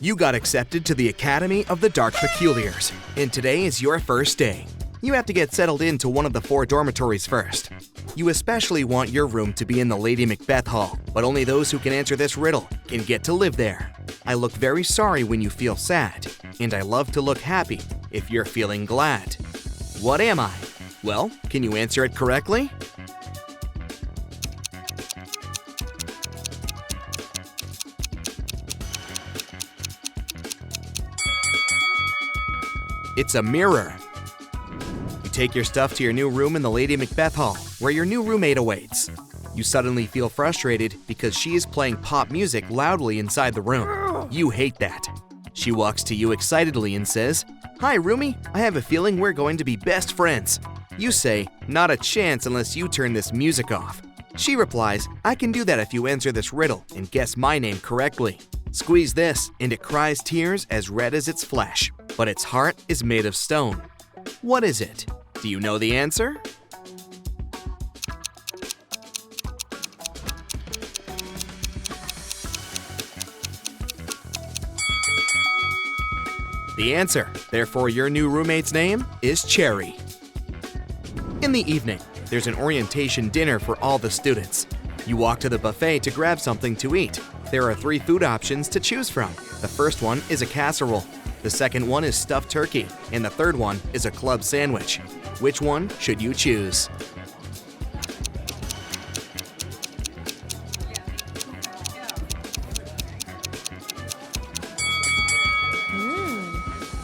You got accepted to the Academy of the Dark Peculiars, and today is your first day. You have to get settled into one of the 4 dormitories first. You especially want your room to be in the Lady Macbeth Hall, but only those who can answer this riddle can get to live there. I look very sorry when you feel sad, and I love to look happy if you're feeling glad. What am I? Well, can you answer it correctly? It's a mirror. You take your stuff to your new room in the Lady Macbeth Hall, where your new roommate awaits. You suddenly feel frustrated because she is playing pop music loudly inside the room. You hate that. She walks to you excitedly and says, "Hi, roomie, I have a feeling we're going to be best friends." You say, "Not a chance unless you turn this music off." She replies, "I can do that if you answer this riddle and guess my name correctly." Squeeze this, and it cries tears as red as its flesh, but its heart is made of stone. What is it? Do you know the answer? The answer, therefore your new roommate's name, is Cherry. In the evening, there's an orientation dinner for all the students. You walk to the buffet to grab something to eat. There are 3 food options to choose from. The first one is a casserole, the second one is stuffed turkey, and the third one is a club sandwich. Which one should you choose?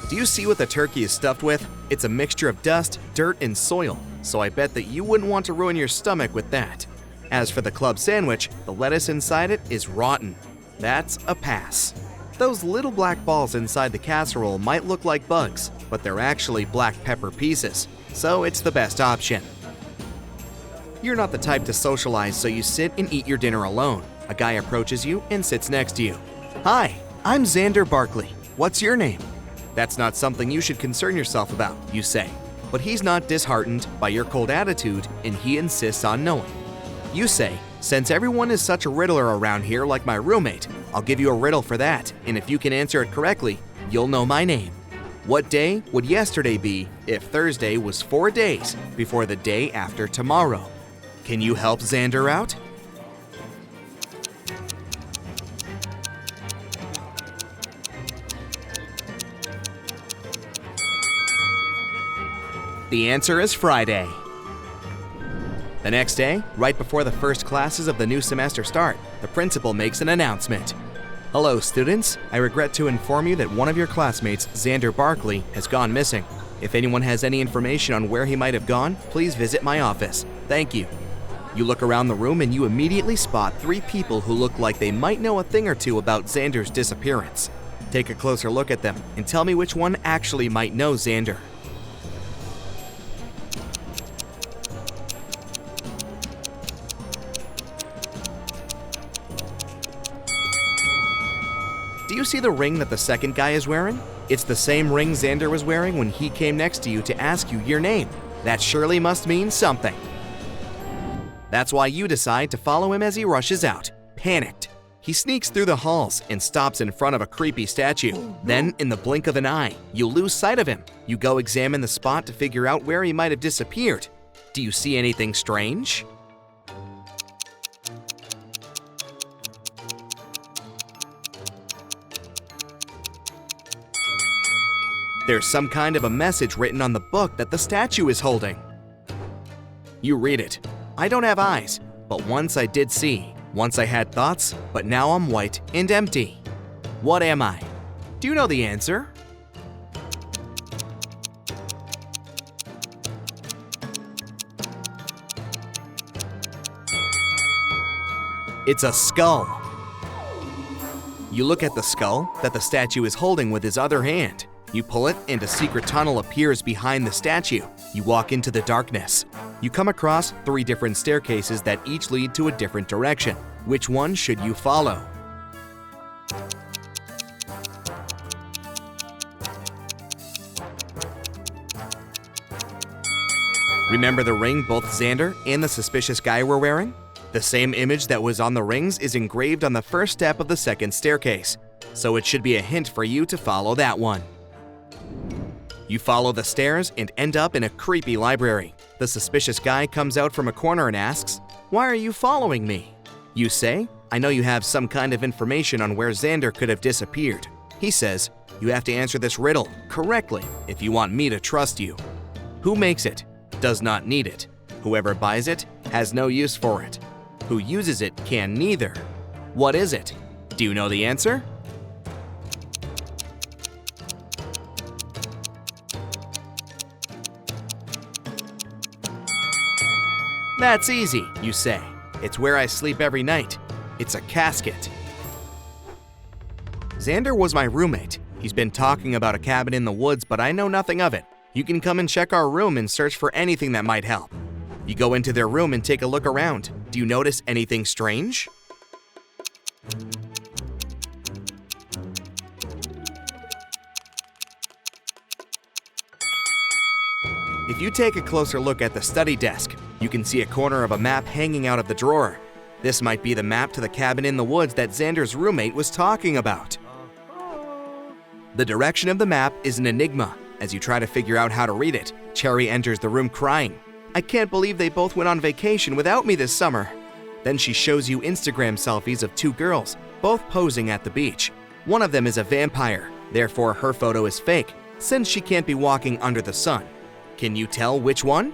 Do you see what the turkey is stuffed with? It's a mixture of dust, dirt, and soil, so I bet that you wouldn't want to ruin your stomach with that. As for the club sandwich, the lettuce inside it is rotten. That's a pass. Those little black balls inside the casserole might look like bugs, but they're actually black pepper pieces, so it's the best option. You're not the type to socialize, so you sit and eat your dinner alone. A guy approaches you and sits next to you. "Hi, I'm Xander Barkley. What's your name?" "That's not something you should concern yourself about," you say. But he's not disheartened by your cold attitude, and he insists on knowing. You say, "Since everyone is such a riddler around here like my roommate, I'll give you a riddle for that, and if you can answer it correctly, you'll know my name. What day would yesterday be if Thursday was 4 days before the day after tomorrow?" Can you help Xander out? The answer is Friday. The next day, right before the first classes of the new semester start, the principal makes an announcement. "Hello, students. I regret to inform you that one of your classmates, Xander Barkley, has gone missing. If anyone has any information on where he might have gone, please visit my office. Thank you." You look around the room and you immediately spot 3 people who look like they might know a thing or two about Xander's disappearance. Take a closer look at them and tell me which one actually might know Xander. Do you see the ring that the second guy is wearing? It's the same ring Xander was wearing when he came next to you to ask you your name. That surely must mean something. That's why you decide to follow him as he rushes out, panicked. He sneaks through the halls and stops in front of a creepy statue. Then, in the blink of an eye, you lose sight of him. You go examine the spot to figure out where he might have disappeared. Do you see anything strange? There's some kind of a message written on the book that the statue is holding. You read it. "I don't have eyes, but once I did see. Once I had thoughts, but now I'm white and empty. What am I?" Do you know the answer? It's a skull. You look at the skull that the statue is holding with his other hand. You pull it, and a secret tunnel appears behind the statue. You walk into the darkness. You come across 3 different staircases that each lead to a different direction. Which one should you follow? Remember the ring both Xander and the suspicious guy were wearing? The same image that was on the rings is engraved on the first step of the second staircase. so it should be a hint for you to follow that one. You follow the stairs and end up in a creepy library. The suspicious guy comes out from a corner and asks, "Why are you following me?" You say, "I know you have some kind of information on where Xander could have disappeared." He says, "You have to answer this riddle correctly if you want me to trust you. Who makes it? Does not need it. Whoever buys it has no use for it. Who uses it can neither. What is it? Do you know the answer?" "That's easy," you say. "It's where I sleep every night. It's a casket." Xander was my roommate. He's been talking about a cabin in the woods, but I know nothing of it. You can come and check our room and search for anything that might help. You go into their room and take a look around. Do you notice anything strange? If you take a closer look at the study desk, you can see a corner of a map hanging out of the drawer. This might be the map to the cabin in the woods that Xander's roommate was talking about. The direction of the map is an enigma. As you try to figure out how to read it, Cherry enters the room crying. "I can't believe they both went on vacation without me this summer." Then she shows you Instagram selfies of two girls, both posing at the beach. One of them is a vampire, therefore her photo is fake, since she can't be walking under the sun. Can you tell which one?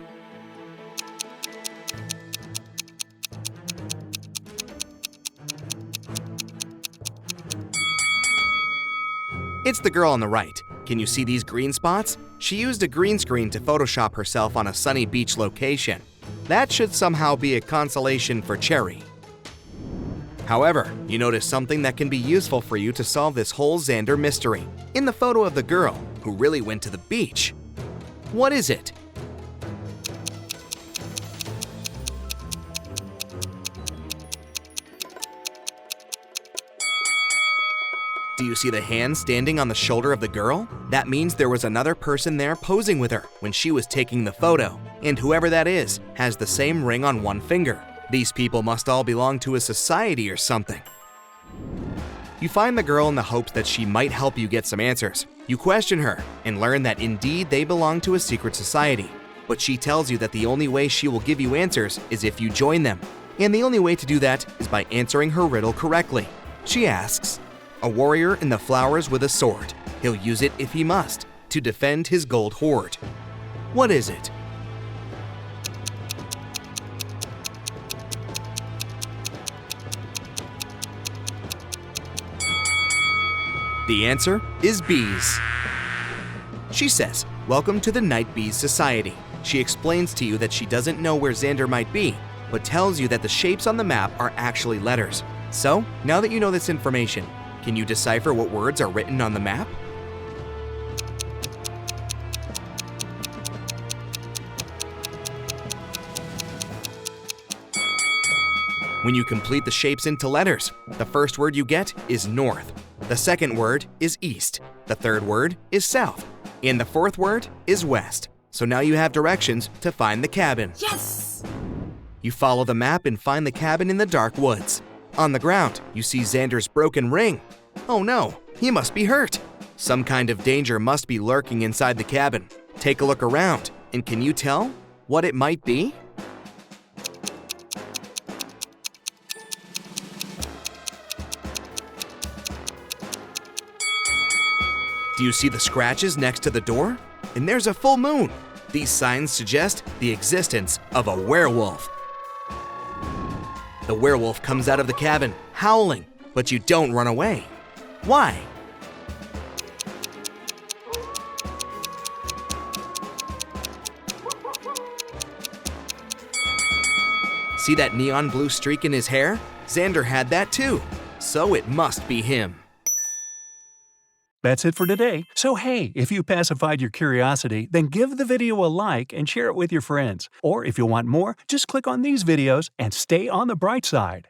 It's the girl on the right. Can you see these green spots? She used a green screen to Photoshop herself on a sunny beach location. That should somehow be a consolation for Cherry. However, you notice something that can be useful for you to solve this whole Xander mystery. In the photo of the girl, who really went to the beach. What is it? Do you see the hand standing on the shoulder of the girl? That means there was another person there posing with her when she was taking the photo, and whoever that is has the same ring on one finger. These people must all belong to a society or something. You find the girl in the hopes that she might help you get some answers. You question her and learn that indeed they belong to a secret society, but she tells you that the only way she will give you answers is if you join them, and the only way to do that is by answering her riddle correctly. She asks, "A warrior in the flowers with a sword. He'll use it if he must, to defend his gold hoard. What is it?" The answer is bees. She says, "Welcome to the Night Bees Society." She explains to you that she doesn't know where Xander might be, but tells you that the shapes on the map are actually letters. So, now that you know this information, can you decipher what words are written on the map? When you complete the shapes into letters, the first word you get is north. The second word is east. The third word is south. And the fourth word is west. So now you have directions to find the cabin. Yes! You follow the map and find the cabin in the dark woods. On the ground, you see Xander's broken ring. Oh no, he must be hurt. Some kind of danger must be lurking inside the cabin. Take a look around, and can you tell what it might be? Do you see the scratches next to the door? And there's a full moon. These signs suggest the existence of a werewolf. The werewolf comes out of the cabin, howling, but you don't run away. Why? See that neon blue streak in his hair? Xander had that too, so it must be him. That's it for today. So hey, if you pacified your curiosity, then give the video a like and share it with your friends. Or if you want more, just click on these videos and stay on the bright side.